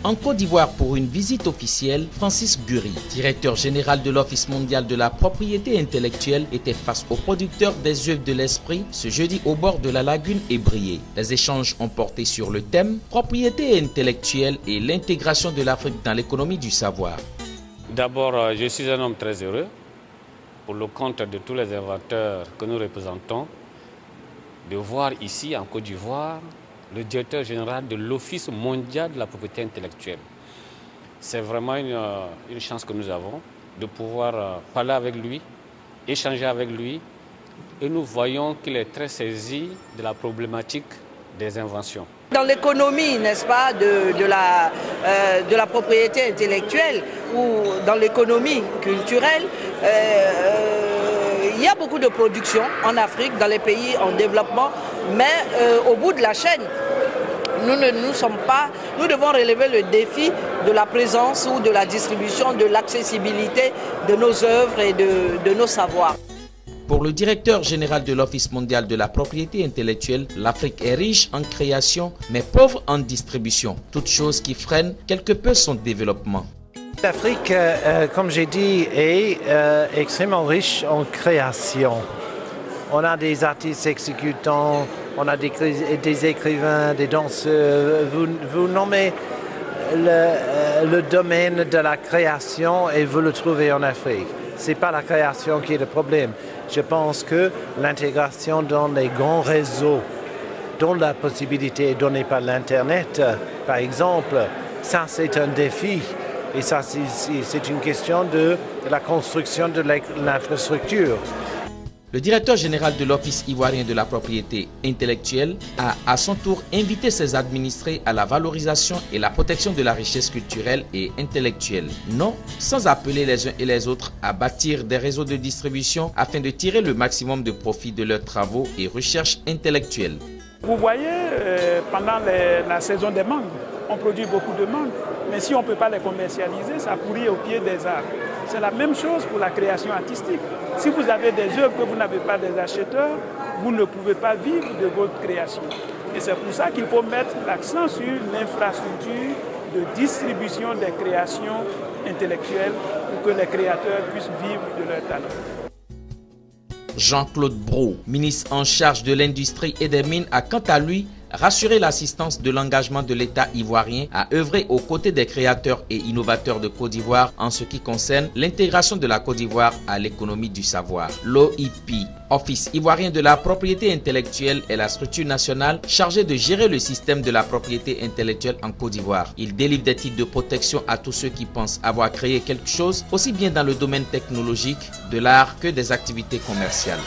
En Côte d'Ivoire pour une visite officielle, Francis Guri, directeur général de l'Office mondial de la propriété intellectuelle, était face aux producteurs des œuvres de l'esprit ce jeudi au bord de la lagune Ébrié. Les échanges ont porté sur le thème propriété intellectuelle et l'intégration de l'Afrique dans l'économie du savoir. D'abord, je suis un homme très heureux pour le compte de tous les inventeurs que nous représentons, de voir ici en Côte d'Ivoire le directeur général de l'Office mondial de la propriété intellectuelle. C'est vraiment une chance que nous avons de pouvoir parler avec lui, échanger avec lui, et nous voyons qu'il est très saisi de la problématique des inventions. Dans l'économie, n'est-ce pas, de la propriété intellectuelle ou dans l'économie culturelle, il y a beaucoup de production en Afrique, dans les pays en développement, mais au bout de la chaîne, nous devons relever le défi de la présence ou de la distribution, de l'accessibilité de nos œuvres et de nos savoirs. Pour le directeur général de l'Office mondial de la propriété intellectuelle, l'Afrique est riche en création, mais pauvre en distribution, toute chose qui freine quelque peu son développement. L'Afrique, comme j'ai dit, est extrêmement riche en création. On a des artistes exécutants, on a des écrivains, des danseurs. Vous nommez le domaine de la création et vous le trouvez en Afrique. Ce n'est pas la création qui est le problème. Je pense que l'intégration dans les grands réseaux, dont la possibilité est donnée par l'Internet, par exemple, ça c'est un défi. Et ça c'est une question de la construction de l'infrastructure. Le directeur général de l'Office ivoirien de la propriété intellectuelle a à son tour invité ses administrés à la valorisation et la protection de la richesse culturelle et intellectuelle. Non, sans appeler les uns et les autres à bâtir des réseaux de distribution afin de tirer le maximum de profit de leurs travaux et recherches intellectuelles. Vous voyez, pendant la saison des mangues, on produit beaucoup de mangues, mais si on ne peut pas les commercialiser, ça pourrit au pied des arbres. C'est la même chose pour la création artistique. Si vous avez des œuvres que vous n'avez pas des acheteurs, vous ne pouvez pas vivre de votre création. Et c'est pour ça qu'il faut mettre l'accent sur l'infrastructure de distribution des créations intellectuelles pour que les créateurs puissent vivre de leur talent. Jean-Claude Brault, ministre en charge de l'industrie et des mines, a quant à lui rassuré l'assistance de l'engagement de l'État ivoirien à œuvrer aux côtés des créateurs et innovateurs de Côte d'Ivoire en ce qui concerne l'intégration de la Côte d'Ivoire à l'économie du savoir. L'OIP, Office ivoirien de la propriété intellectuelle, est la structure nationale chargée de gérer le système de la propriété intellectuelle en Côte d'Ivoire. Il délivre des titres de protection à tous ceux qui pensent avoir créé quelque chose, aussi bien dans le domaine technologique, de l'art que des activités commerciales.